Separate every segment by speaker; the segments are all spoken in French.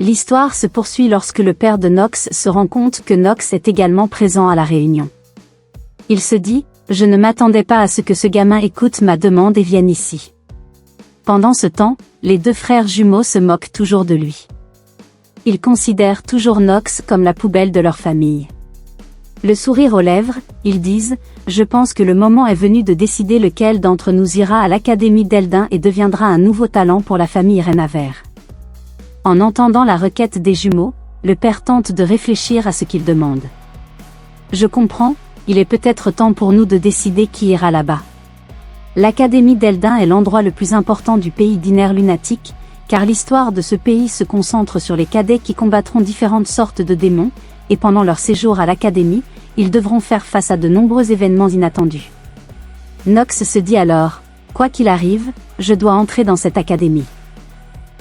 Speaker 1: L'histoire se poursuit lorsque le père de Nox se rend compte que Nox est également présent à la réunion. Il se dit, je ne m'attendais pas à ce que ce gamin écoute ma demande et vienne ici. Pendant ce temps, les deux frères jumeaux se moquent toujours de lui. Ils considèrent toujours Nox comme la poubelle de leur famille. Le sourire aux lèvres, ils disent, je pense que le moment est venu de décider lequel d'entre nous ira à l'Académie d'Eldin et deviendra un nouveau talent pour la famille Renaver. En entendant la requête des jumeaux, le père tente de réfléchir à ce qu'il demande. Je comprends, il est peut-être temps pour nous de décider qui ira là-bas. L'Académie d'Eldin est l'endroit le plus important du pays d'Iner lunatique, car l'histoire de ce pays se concentre sur les cadets qui combattront différentes sortes de démons, et pendant leur séjour à l'Académie, ils devront faire face à de nombreux événements inattendus. Nox se dit alors, quoi qu'il arrive, je dois entrer dans cette académie.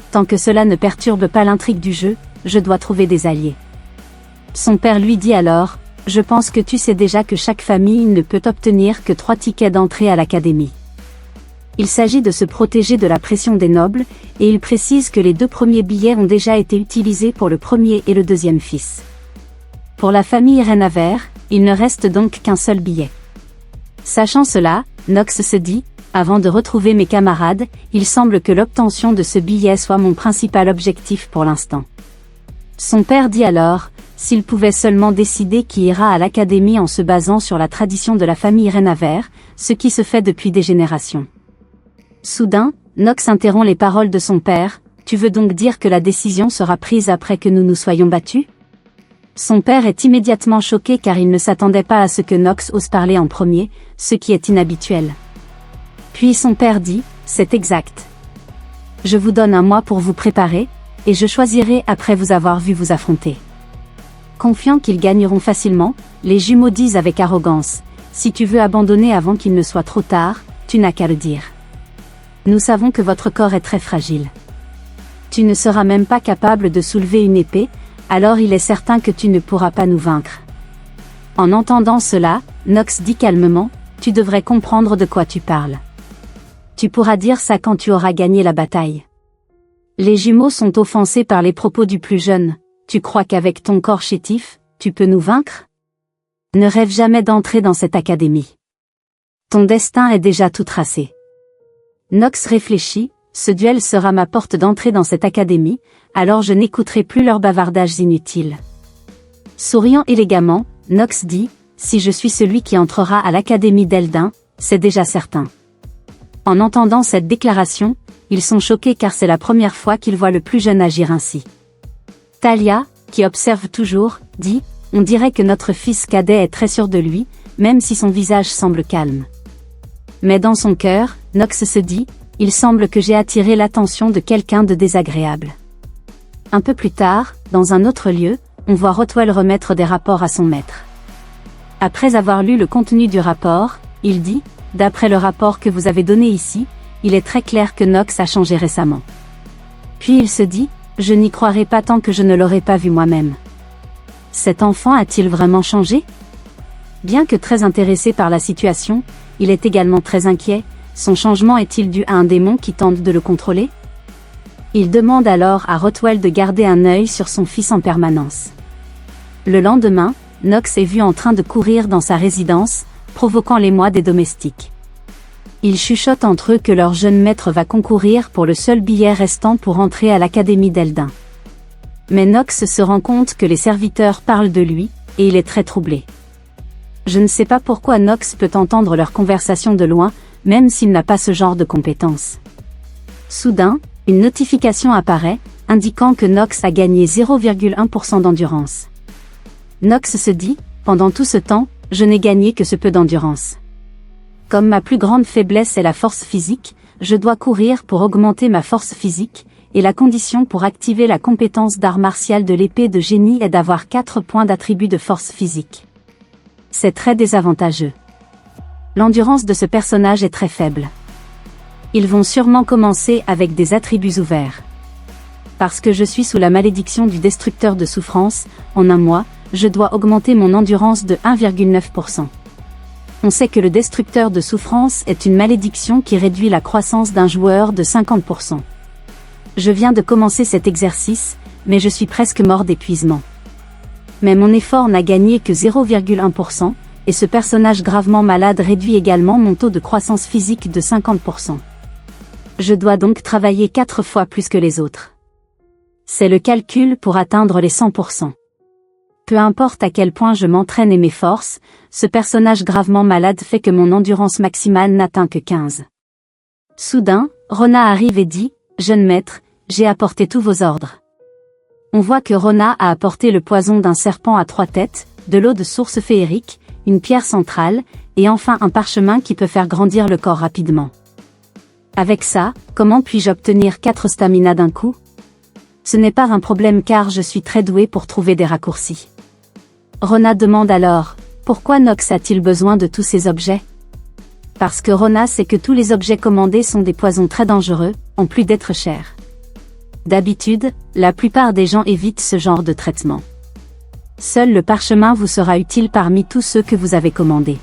Speaker 1: Tant que cela ne perturbe pas l'intrigue du jeu, je dois trouver des alliés. Son père lui dit alors, je pense que tu sais déjà que chaque famille ne peut obtenir que 3 tickets d'entrée à l'académie. Il s'agit de se protéger de la pression des nobles, et il précise que les 2 premiers billets ont déjà été utilisés pour le premier et le deuxième fils. Pour la famille Renaver, il ne reste donc qu'un seul billet. Sachant cela, Nox se dit, avant de retrouver mes camarades, il semble que l'obtention de ce billet soit mon principal objectif pour l'instant. Son père dit alors, s'il pouvait seulement décider qui ira à l'académie en se basant sur la tradition de la famille Renaver, ce qui se fait depuis des générations. Soudain, Nox interrompt les paroles de son père, tu veux donc dire que la décision sera prise après que nous nous soyons battus ? Son père est immédiatement choqué car il ne s'attendait pas à ce que Nox ose parler en premier, ce qui est inhabituel. Puis son père dit, c'est exact. Je vous donne 1 mois pour vous préparer, et je choisirai après vous avoir vu vous affronter. Confiants qu'ils gagneront facilement, les jumeaux disent avec arrogance, si tu veux abandonner avant qu'il ne soit trop tard, tu n'as qu'à le dire. Nous savons que votre corps est très fragile. Tu ne seras même pas capable de soulever une épée, alors il est certain que tu ne pourras pas nous vaincre. En entendant cela, Nox dit calmement, tu devrais comprendre de quoi tu parles. Tu pourras dire ça quand tu auras gagné la bataille. Les jumeaux sont offensés par les propos du plus jeune, tu crois qu'avec ton corps chétif, tu peux nous vaincre ? Ne rêve jamais d'entrer dans cette académie. Ton destin est déjà tout tracé. Nox réfléchit, ce duel sera ma porte d'entrée dans cette académie, alors je n'écouterai plus leurs bavardages inutiles. Souriant élégamment, Nox dit, si je suis celui qui entrera à l'académie d'Eldin, c'est déjà certain. En entendant cette déclaration, ils sont choqués car c'est la première fois qu'ils voient le plus jeune agir ainsi. Talia, qui observe toujours, dit, on dirait que notre fils cadet est très sûr de lui, même si son visage semble calme. Mais dans son cœur, Nox se dit, il semble que j'ai attiré l'attention de quelqu'un de désagréable. Un peu plus tard, dans un autre lieu, on voit Rotwell remettre des rapports à son maître. Après avoir lu le contenu du rapport, il dit, d'après le rapport que vous avez donné ici, il est très clair que Nox a changé récemment. Puis il se dit, je n'y croirai pas tant que je ne l'aurai pas vu moi-même. Cet enfant a-t-il vraiment changé ? Bien que très intéressé par la situation, il est également très inquiet, son changement est-il dû à un démon qui tente de le contrôler ? Il demande alors à Rotwell de garder un œil sur son fils en permanence. Le lendemain, Nox est vu en train de courir dans sa résidence, provoquant l'émoi des domestiques. Ils chuchotent entre eux que leur jeune maître va concourir pour le seul billet restant pour entrer à l'académie d'Eldin. Mais Nox se rend compte que les serviteurs parlent de lui, et il est très troublé. Je ne sais pas pourquoi Nox peut entendre leur conversation de loin, même s'il n'a pas ce genre de compétences. Soudain, une notification apparaît, indiquant que Nox a gagné 0,1% d'endurance. Nox se dit, pendant tout ce temps, je n'ai gagné que ce peu d'endurance. Comme ma plus grande faiblesse est la force physique, je dois courir pour augmenter ma force physique, et la condition pour activer la compétence d'art martial de l'épée de génie est d'avoir 4 points d'attribut de force physique. C'est très désavantageux. L'endurance de ce personnage est très faible. Ils vont sûrement commencer avec des attributs ouverts. Parce que je suis sous la malédiction du destructeur de souffrance, en un mois, je dois augmenter mon endurance de 1,9%. On sait que le destructeur de souffrance est une malédiction qui réduit la croissance d'un joueur de 50%. Je viens de commencer cet exercice, mais je suis presque mort d'épuisement. Mais mon effort n'a gagné que 0,1%, et ce personnage gravement malade réduit également mon taux de croissance physique de 50%. Je dois donc travailler 4 fois plus que les autres. C'est le calcul pour atteindre les 100%. Peu importe à quel point je m'entraîne et m'efforce, ce personnage gravement malade fait que mon endurance maximale n'atteint que 15. Soudain, Rona arrive et dit, « Jeune maître, j'ai apporté tous vos ordres. » On voit que Rona a apporté le poison d'un serpent à 3 têtes, de l'eau de source féerique, une pierre centrale, et enfin un parchemin qui peut faire grandir le corps rapidement. Avec ça, comment puis-je obtenir 4 stamina d'un coup? Ce n'est pas un problème car je suis très doué pour trouver des raccourcis. Rona demande alors, pourquoi Nox a-t-il besoin de tous ces objets? Parce que Rona sait que tous les objets commandés sont des poisons très dangereux, en plus d'être chers. D'habitude, la plupart des gens évitent ce genre de traitement. Seul le parchemin vous sera utile parmi tous ceux que vous avez commandés.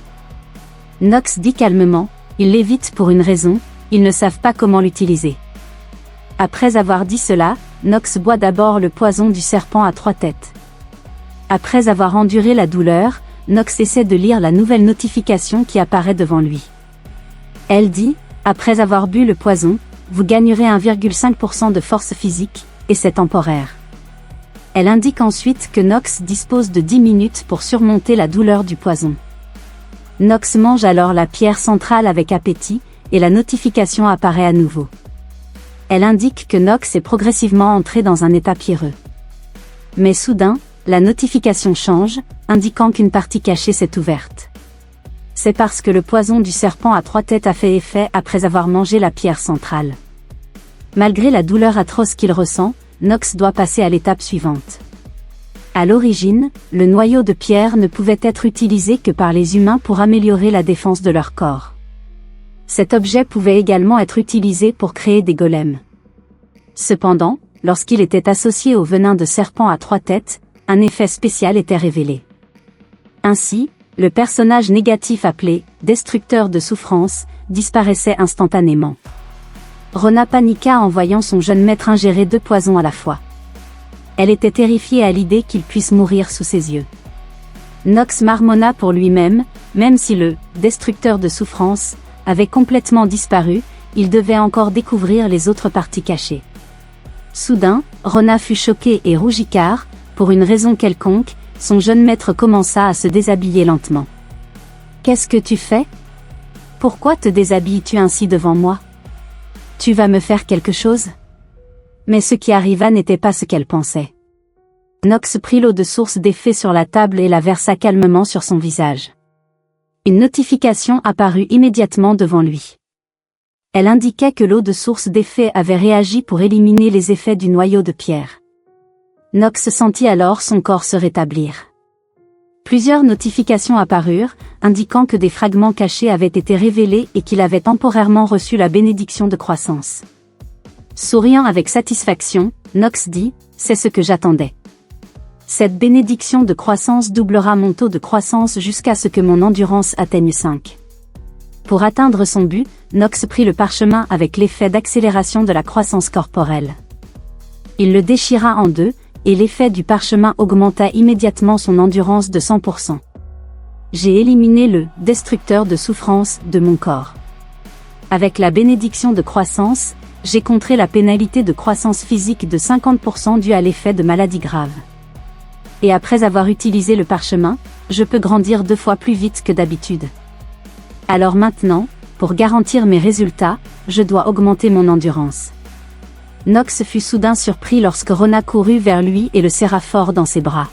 Speaker 1: Nox dit calmement, ils l'évitent pour une raison, ils ne savent pas comment l'utiliser. Après avoir dit cela, Nox boit d'abord le poison du serpent à 3 têtes. Après avoir enduré la douleur, Nox essaie de lire la nouvelle notification qui apparaît devant lui. Elle dit, après avoir bu le poison, vous gagnerez 1,5% de force physique, et c'est temporaire. Elle indique ensuite que Nox dispose de 10 minutes pour surmonter la douleur du poison. Nox mange alors la pierre centrale avec appétit, et la notification apparaît à nouveau. Elle indique que Nox est progressivement entré dans un état pierreux. Mais soudain, la notification change, indiquant qu'une partie cachée s'est ouverte. C'est parce que le poison du serpent à 3 têtes a fait effet après avoir mangé la pierre centrale. Malgré la douleur atroce qu'il ressent, Nox doit passer à l'étape suivante. À l'origine, le noyau de pierre ne pouvait être utilisé que par les humains pour améliorer la défense de leur corps. Cet objet pouvait également être utilisé pour créer des golems. Cependant, lorsqu'il était associé au venin de serpent à 3 têtes, un effet spécial était révélé. Ainsi, le personnage négatif appelé « destructeur de souffrance » disparaissait instantanément. Rona paniqua en voyant son jeune maître ingérer 2 poisons à la fois. Elle était terrifiée à l'idée qu'il puisse mourir sous ses yeux. Nox marmonna pour lui-même, même si le « destructeur de souffrance » avait complètement disparu, il devait encore découvrir les autres parties cachées. Soudain, Rona fut choquée et rougit car, pour une raison quelconque, son jeune maître commença à se déshabiller lentement. « Qu'est-ce que tu fais? Pourquoi te déshabilles-tu ainsi devant moi? Tu vas me faire quelque chose ?» Mais ce qui arriva n'était pas ce qu'elle pensait. Nox prit l'eau de source d'effet sur la table et la versa calmement sur son visage. Une notification apparut immédiatement devant lui. Elle indiquait que l'eau de source d'effet avait réagi pour éliminer les effets du noyau de pierre. Nox sentit alors son corps se rétablir. Plusieurs notifications apparurent, indiquant que des fragments cachés avaient été révélés et qu'il avait temporairement reçu la bénédiction de croissance. Souriant avec satisfaction, Nox dit, « C'est ce que j'attendais. Cette bénédiction de croissance doublera mon taux de croissance jusqu'à ce que mon endurance atteigne 5. » Pour atteindre son but, Nox prit le parchemin avec l'effet d'accélération de la croissance corporelle. Il le déchira en 2, et l'effet du parchemin augmenta immédiatement son endurance de 100%. J'ai éliminé le « destructeur de souffrance » de mon corps. Avec la bénédiction de croissance, j'ai contré la pénalité de croissance physique de 50% due à l'effet de maladie grave. Et après avoir utilisé le parchemin, je peux grandir 2 fois plus vite que d'habitude. Alors maintenant, pour garantir mes résultats, je dois augmenter mon endurance. Nox fut soudain surpris lorsque Rona courut vers lui et le serra fort dans ses bras.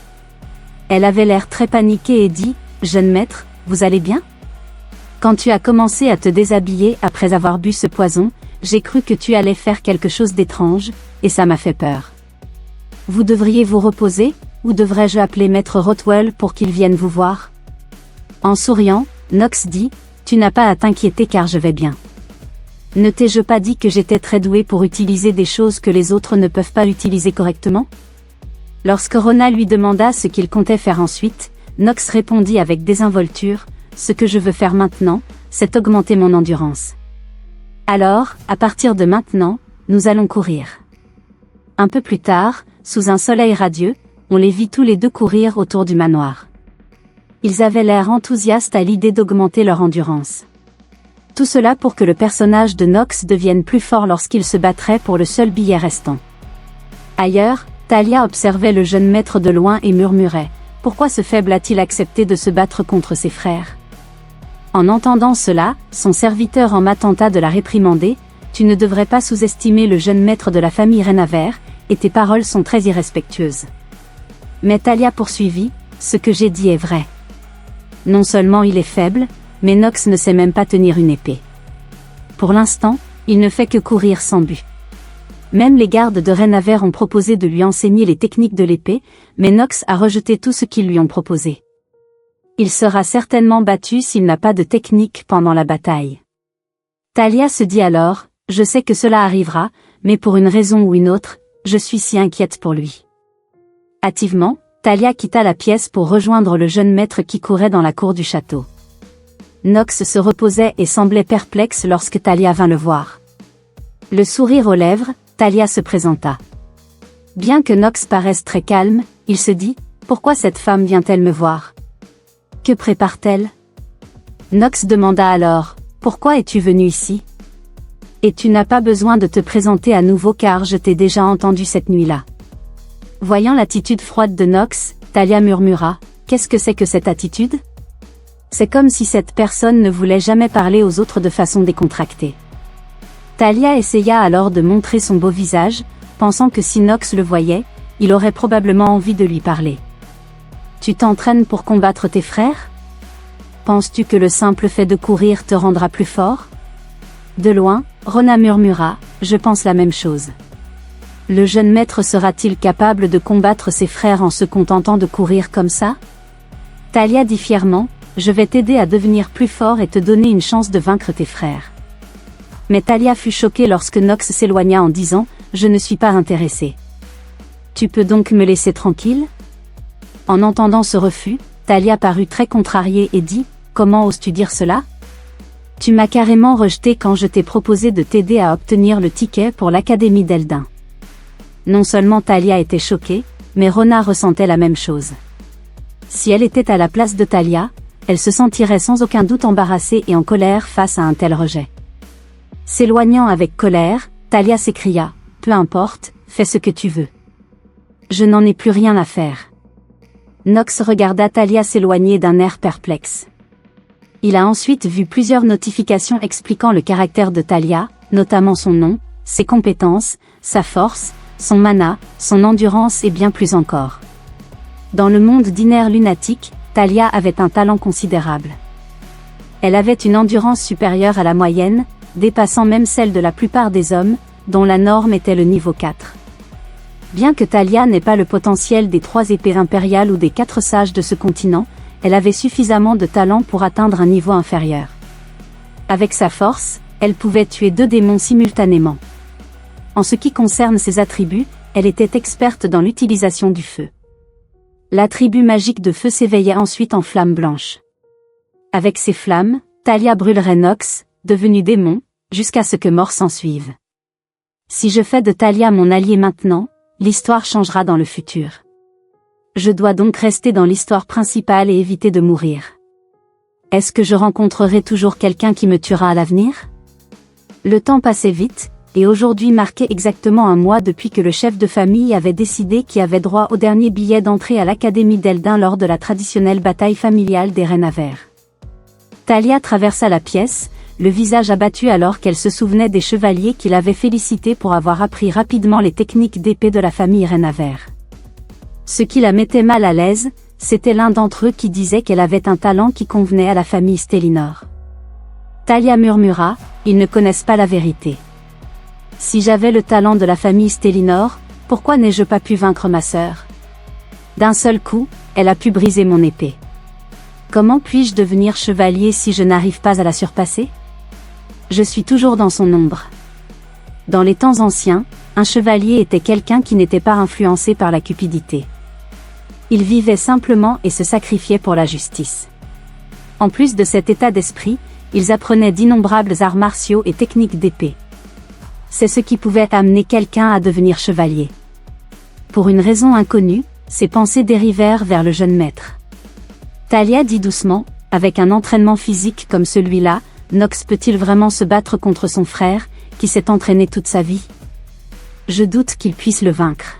Speaker 1: Elle avait l'air très paniquée et dit, « Jeune maître, vous allez bien? Quand tu as commencé à te déshabiller après avoir bu ce poison, j'ai cru que tu allais faire quelque chose d'étrange, et ça m'a fait peur. Vous devriez vous reposer, ou devrais-je appeler Maître Rothwell pour qu'il vienne vous voir? » En souriant, Nox dit, « Tu n'as pas à t'inquiéter car je vais bien. Ne t'ai-je pas dit que j'étais très doué pour utiliser des choses que les autres ne peuvent pas utiliser correctement ?» Lorsque Rona lui demanda ce qu'il comptait faire ensuite, Nox répondit avec désinvolture, « Ce que je veux faire maintenant, c'est augmenter mon endurance. Alors, à partir de maintenant, nous allons courir. » Un peu plus tard, sous un soleil radieux, on les vit tous les deux courir autour du manoir. Ils avaient l'air enthousiastes à l'idée d'augmenter leur endurance. Tout cela pour que le personnage de Nox devienne plus fort lorsqu'il se battrait pour le seul billet restant. Ailleurs, Talia observait le jeune maître de loin et murmurait « Pourquoi ce faible a-t-il accepté de se battre contre ses frères ?» En entendant cela, son serviteur en tenta de la réprimander « Tu ne devrais pas sous-estimer le jeune maître de la famille Renaver, et tes paroles sont très irrespectueuses. » Mais Talia poursuivit « Ce que j'ai dit est vrai. Non seulement il est faible, mais Nox ne sait même pas tenir une épée. Pour l'instant, il ne fait que courir sans but. Même les gardes de Renaver ont proposé de lui enseigner les techniques de l'épée, mais Nox a rejeté tout ce qu'ils lui ont proposé. Il sera certainement battu s'il n'a pas de technique pendant la bataille. Talia se dit alors, je sais que cela arrivera, mais pour une raison ou une autre, je suis si inquiète pour lui. Hâtivement, Talia quitta la pièce pour rejoindre le jeune maître qui courait dans la cour du château. Nox se reposait et semblait perplexe lorsque Talia vint le voir. Le sourire aux lèvres, Talia se présenta. Bien que Nox paraisse très calme, il se dit « Pourquoi cette femme vient-elle me voir? Que prépare-t-elle » Nox demanda alors « Pourquoi es-tu venu ici? Et tu n'as pas besoin de te présenter à nouveau car je t'ai déjà entendu cette nuit-là. » Voyant l'attitude froide de Nox, Talia murmura « Qu'est-ce que c'est que cette attitude ?» C'est comme si cette personne ne voulait jamais parler aux autres de façon décontractée. Talia essaya alors de montrer son beau visage, pensant que si Nox le voyait, il aurait probablement envie de lui parler. « Tu t'entraînes pour combattre tes frères? Penses-tu que le simple fait de courir te rendra plus fort? » De loin, Rona murmura « Je pense la même chose. » Le jeune maître sera-t-il capable de combattre ses frères en se contentant de courir comme ça? Talia dit fièrement « Je vais t'aider à devenir plus fort et te donner une chance de vaincre tes frères. » Mais Talia fut choquée lorsque Nox s'éloigna en disant « Je ne suis pas intéressée. » Tu peux donc me laisser tranquille? En entendant ce refus, Talia parut très contrariée et dit « Comment oses-tu dire cela? Tu m'as carrément rejeté quand je t'ai proposé de t'aider à obtenir le ticket pour l'Académie d'Eldin. » Non seulement Talia était choquée, mais Rona ressentait la même chose. Si elle était à la place de Talia, elle se sentirait sans aucun doute embarrassée et en colère face à un tel rejet. S'éloignant avec colère, Talia s'écria « Peu importe, fais ce que tu veux. Je n'en ai plus rien à faire. » Nox regarda Talia s'éloigner d'un air perplexe. Il a ensuite vu plusieurs notifications expliquant le caractère de Talia, notamment son nom, ses compétences, sa force, son mana, son endurance et bien plus encore. Dans le monde d'Iner lunatique, Talia avait un talent considérable. Elle avait une endurance supérieure à la moyenne, dépassant même celle de la plupart des hommes, dont la norme était le niveau 4. Bien que Talia n'ait pas le potentiel des 3 épées impériales ou des 4 sages de ce continent, elle avait suffisamment de talent pour atteindre un niveau inférieur. Avec sa force, elle pouvait tuer 2 démons simultanément. En ce qui concerne ses attributs, elle était experte dans l'utilisation du feu. L'attribut magique de feu s'éveillait ensuite en flammes blanches. Avec ces flammes, Talia brûlerait Nox, devenu démon, jusqu'à ce que mort s'ensuive. Si je fais de Talia mon allié maintenant, l'histoire changera dans le futur. Je dois donc rester dans l'histoire principale et éviter de mourir. Est-ce que je rencontrerai toujours quelqu'un qui me tuera à l'avenir? Le temps passait vite, et aujourd'hui marquait exactement un mois depuis que le chef de famille avait décidé qu'il avait droit au dernier billet d'entrée à l'Académie d'Eldin lors de la traditionnelle bataille familiale des Renaver. Talia traversa la pièce, le visage abattu alors qu'elle se souvenait des chevaliers qui l'avaient félicité pour avoir appris rapidement les techniques d'épée de la famille Renaver. Ce qui la mettait mal à l'aise, c'était l'un d'entre eux qui disait qu'elle avait un talent qui convenait à la famille Stellinor. Talia murmura, « Ils ne connaissent pas la vérité. Si j'avais le talent de la famille Stellinor, pourquoi n'ai-je pas pu vaincre ma sœur? D'un seul coup, elle a pu briser mon épée. Comment puis-je devenir chevalier si je n'arrive pas à la surpasser? Je suis toujours dans son ombre. » Dans les temps anciens, un chevalier était quelqu'un qui n'était pas influencé par la cupidité. Il vivait simplement et se sacrifiait pour la justice. En plus de cet état d'esprit, ils apprenaient d'innombrables arts martiaux et techniques d'épée. C'est ce qui pouvait amener quelqu'un à devenir chevalier. Pour une raison inconnue, ses pensées dérivèrent vers le jeune maître. Talia dit doucement, avec un entraînement physique comme celui-là, Nox peut-il vraiment se battre contre son frère, qui s'est entraîné toute sa vie? Je doute qu'il puisse le vaincre.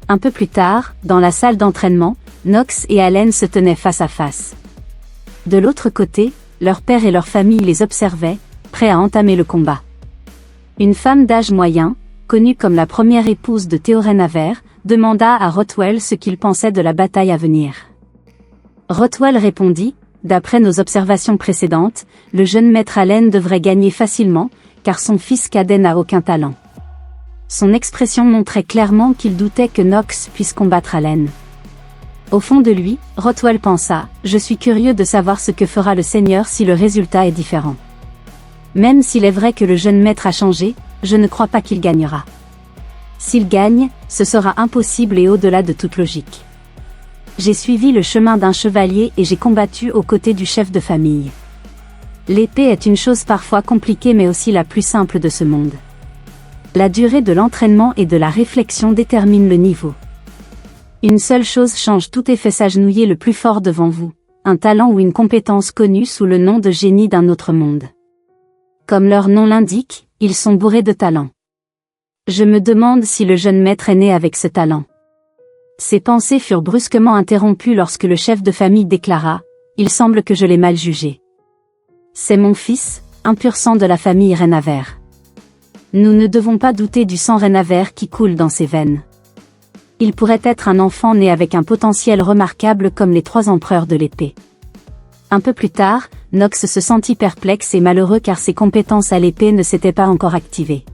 Speaker 1: Un peu plus tard, dans la salle d'entraînement, Nox et Allen se tenaient face à face. De l'autre côté, leur père et leur famille les observaient, prêts à entamer le combat. Une femme d'âge moyen, connue comme la première épouse de Theo Renaver, demanda à Rothwell ce qu'il pensait de la bataille à venir. Rothwell répondit, d'après nos observations précédentes, le jeune maître Allen devrait gagner facilement, car son fils cadet n'a aucun talent. Son expression montrait clairement qu'il doutait que Nox puisse combattre Allen. Au fond de lui, Rothwell pensa, je suis curieux de savoir ce que fera le Seigneur si le résultat est différent. Même s'il est vrai que le jeune maître a changé, je ne crois pas qu'il gagnera. S'il gagne, ce sera impossible et au-delà de toute logique. J'ai suivi le chemin d'un chevalier et j'ai combattu aux côtés du chef de famille. L'épée est une chose parfois compliquée mais aussi la plus simple de ce monde. La durée de l'entraînement et de la réflexion détermine le niveau. Une seule chose change tout et fait s'agenouiller le plus fort devant vous, un talent ou une compétence connue sous le nom de génie d'un autre monde. Comme leur nom l'indique, ils sont bourrés de talent. Je me demande si le jeune maître est né avec ce talent. Ses pensées furent brusquement interrompues lorsque le chef de famille déclara, « Il semble que je l'ai mal jugé. C'est mon fils, un pur sang de la famille Renaver. Nous ne devons pas douter du sang Renaver qui coule dans ses veines. Il pourrait être un enfant né avec un potentiel remarquable comme les 3 empereurs de l'épée. » Un peu plus tard, Nox se sentit perplexe et malheureux car ses compétences à l'épée ne s'étaient pas encore activées.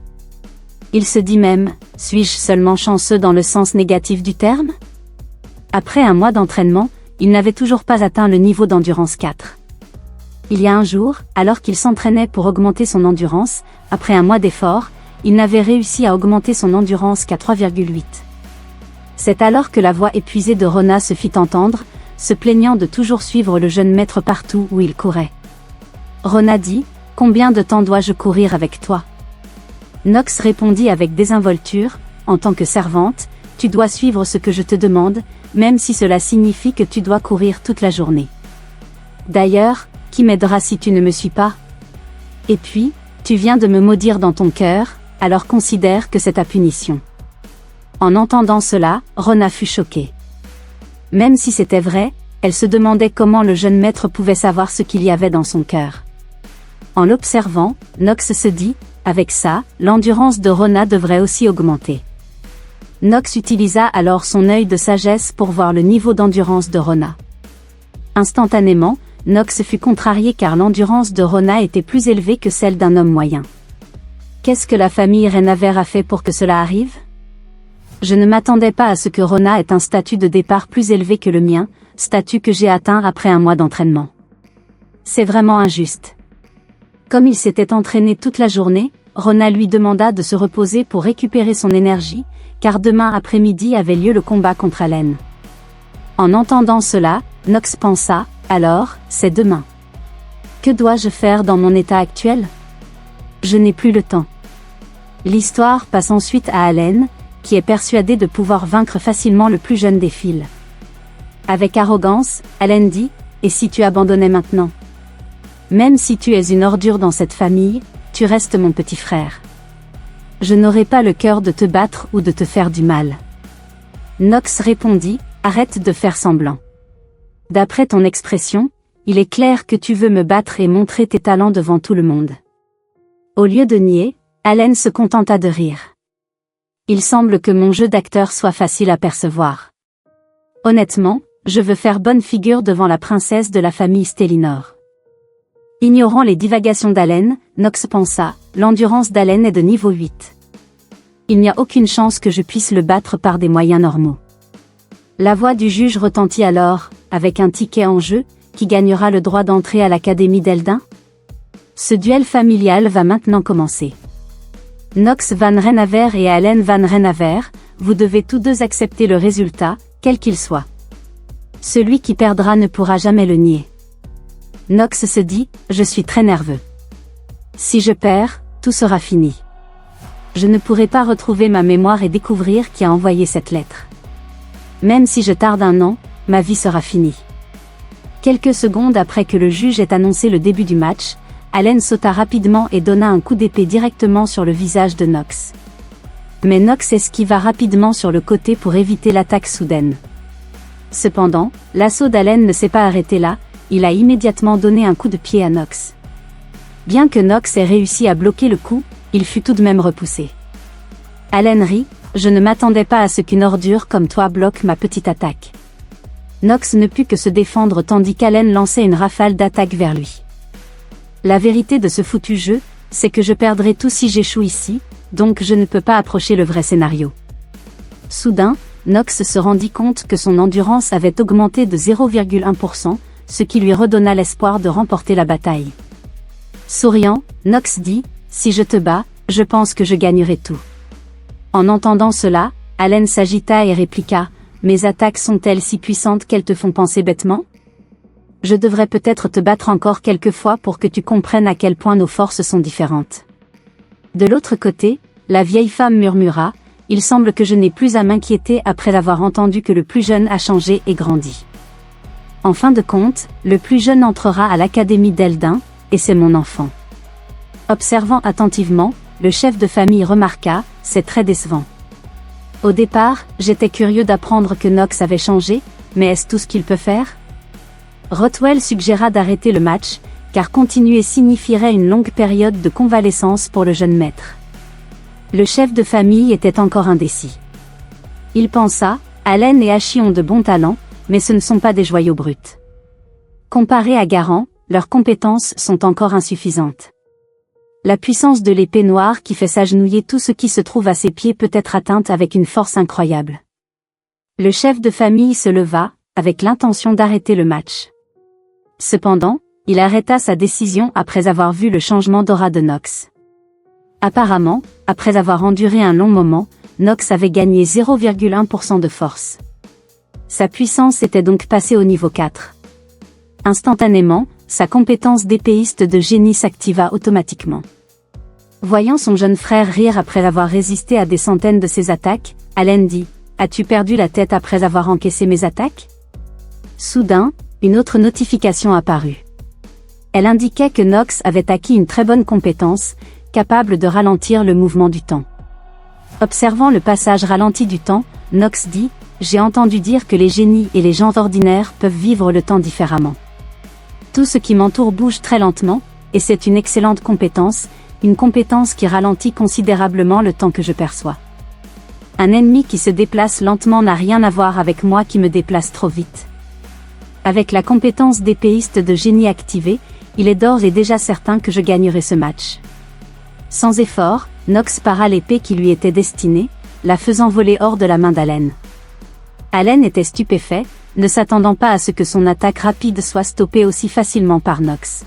Speaker 1: Il se dit même, suis-je seulement chanceux dans le sens négatif du terme? Après un mois d'entraînement, il n'avait toujours pas atteint le niveau d'endurance 4. Il y a un jour, alors qu'il s'entraînait pour augmenter son endurance, après un mois d'effort, il n'avait réussi à augmenter son endurance qu'à 3,8. C'est alors que la voix épuisée de Rona se fit entendre, se plaignant de toujours suivre le jeune maître partout où il courait. Rona dit, « Combien de temps dois-je courir avec toi ?» Nox répondit avec désinvolture, « En tant que servante, tu dois suivre ce que je te demande, même si cela signifie que tu dois courir toute la journée. D'ailleurs, qui m'aidera si tu ne me suis pas? Et puis, tu viens de me maudire dans ton cœur, alors considère que c'est ta punition. » En entendant cela, Rona fut choquée. Même si c'était vrai, elle se demandait comment le jeune maître pouvait savoir ce qu'il y avait dans son cœur. En l'observant, Nox se dit, avec ça, l'endurance de Rona devrait aussi augmenter. Nox utilisa alors son œil de sagesse pour voir le niveau d'endurance de Rona. Instantanément, Nox fut contrarié car l'endurance de Rona était plus élevée que celle d'un homme moyen. Qu'est-ce que la famille Renaver a fait pour que cela arrive? Je ne m'attendais pas à ce que Rona ait un statut de départ plus élevé que le mien, statut que j'ai atteint après un mois d'entraînement. C'est vraiment injuste. Comme il s'était entraîné toute la journée, Rona lui demanda de se reposer pour récupérer son énergie, car demain après-midi avait lieu le combat contre Allen. En entendant cela, Nox pensa, alors, c'est demain. Que dois-je faire dans mon état actuel? Je n'ai plus le temps. L'histoire passe ensuite à Allen, qui est persuadé de pouvoir vaincre facilement le plus jeune des fils. Avec arrogance, Allen dit, « Et si tu abandonnais maintenant? Même si tu es une ordure dans cette famille, tu restes mon petit frère. Je n'aurai pas le cœur de te battre ou de te faire du mal. » Nox répondit, « Arrête de faire semblant. D'après ton expression, il est clair que tu veux me battre et montrer tes talents devant tout le monde. » Au lieu de nier, Allen se contenta de rire. Il semble que mon jeu d'acteur soit facile à percevoir. Honnêtement, je veux faire bonne figure devant la princesse de la famille Stellinor. Ignorant les divagations d'Allen, Nox pensa, l'endurance d'Allen est de niveau 8. Il n'y a aucune chance que je puisse le battre par des moyens normaux. La voix du juge retentit alors, avec un ticket en jeu, qui gagnera le droit d'entrer à l'Académie d'Eldin? Ce duel familial va maintenant commencer. Nox van Renaver et Allen van Renaver, vous devez tous deux accepter le résultat, quel qu'il soit. Celui qui perdra ne pourra jamais le nier. Nox se dit, je suis très nerveux. Si je perds, tout sera fini. je ne pourrai pas retrouver ma mémoire et découvrir qui a envoyé cette lettre. Même si je tarde un an, ma vie sera finie. Quelques secondes après que le juge ait annoncé le début du match, Allen sauta rapidement et donna un coup d'épée directement sur le visage de Nox. Mais Nox esquiva rapidement sur le côté pour éviter l'attaque soudaine. Cependant, l'assaut d'Allen ne s'est pas arrêté là, il a immédiatement donné un coup de pied à Nox. Bien que Nox ait réussi à bloquer le coup, il fut tout de même repoussé. Allen rit, « Je ne m'attendais pas à ce qu'une ordure comme toi bloque ma petite attaque. » Nox ne put que se défendre tandis qu'Allen lançait une rafale d'attaque vers lui. La vérité de ce foutu jeu, c'est que je perdrai tout si j'échoue ici, donc je ne peux pas approcher le vrai scénario. Soudain, Nox se rendit compte que son endurance avait augmenté de 0,1%, ce qui lui redonna l'espoir de remporter la bataille. Souriant, Nox dit, « Si je te bats, je pense que je gagnerai tout. » En entendant cela, Allen s'agita et répliqua, « Mes attaques sont-elles si puissantes qu'elles te font penser bêtement ? Je devrais peut-être te battre encore quelques fois pour que tu comprennes à quel point nos forces sont différentes. » De l'autre côté, la vieille femme murmura, « Il semble que je n'ai plus à m'inquiéter après avoir entendu que le plus jeune a changé et grandi. En fin de compte, le plus jeune entrera à l'académie d'Eldin, et c'est mon enfant. » Observant attentivement, le chef de famille remarqua, « C'est très décevant. Au départ, j'étais curieux d'apprendre que Nox avait changé, mais est-ce tout ce qu'il peut faire ?» Rothwell suggéra d'arrêter le match, car continuer signifierait une longue période de convalescence pour le jeune maître. Le chef de famille était encore indécis. Il pensa, Allen et Hachi ont de bons talents, mais ce ne sont pas des joyaux bruts. Comparés à Garand, leurs compétences sont encore insuffisantes. La puissance de l'épée noire qui fait s'agenouiller tout ce qui se trouve à ses pieds peut être atteinte avec une force incroyable. Le chef de famille se leva, avec l'intention d'arrêter le match. Cependant, il arrêta sa décision après avoir vu le changement d'aura de Nox. Apparemment, après avoir enduré un long moment, Nox avait gagné 0,1% de force. Sa puissance était donc passée au niveau 4. Instantanément, sa compétence d'épéiste de génie s'activa automatiquement. Voyant son jeune frère rire après avoir résisté à des centaines de ses attaques, Allen dit, « As-tu perdu la tête après avoir encaissé mes attaques ?» Soudain, une autre notification apparut. Elle indiquait que Nox avait acquis une très bonne compétence, capable de ralentir le mouvement du temps. Observant le passage ralenti du temps, Nox dit, « J'ai entendu dire que les génies et les gens ordinaires peuvent vivre le temps différemment. Tout ce qui m'entoure bouge très lentement, et c'est une excellente compétence, une compétence qui ralentit considérablement le temps que je perçois. Un ennemi qui se déplace lentement n'a rien à voir avec moi qui me déplace trop vite. Avec la compétence d'épéiste de génie activée, il est d'ores et déjà certain que je gagnerai ce match. » Sans effort, Nox para l'épée qui lui était destinée, la faisant voler hors de la main d'Allen. Allen était stupéfait, ne s'attendant pas à ce que son attaque rapide soit stoppée aussi facilement par Nox.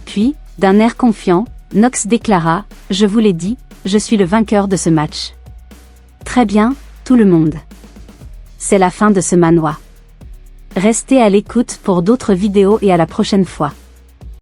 Speaker 1: Puis, d'un air confiant, Nox déclara, « Je vous l'ai dit, je suis le vainqueur de ce match. » Très bien, tout le monde. C'est la fin de ce manhwa. Restez à l'écoute pour d'autres vidéos et à la prochaine fois.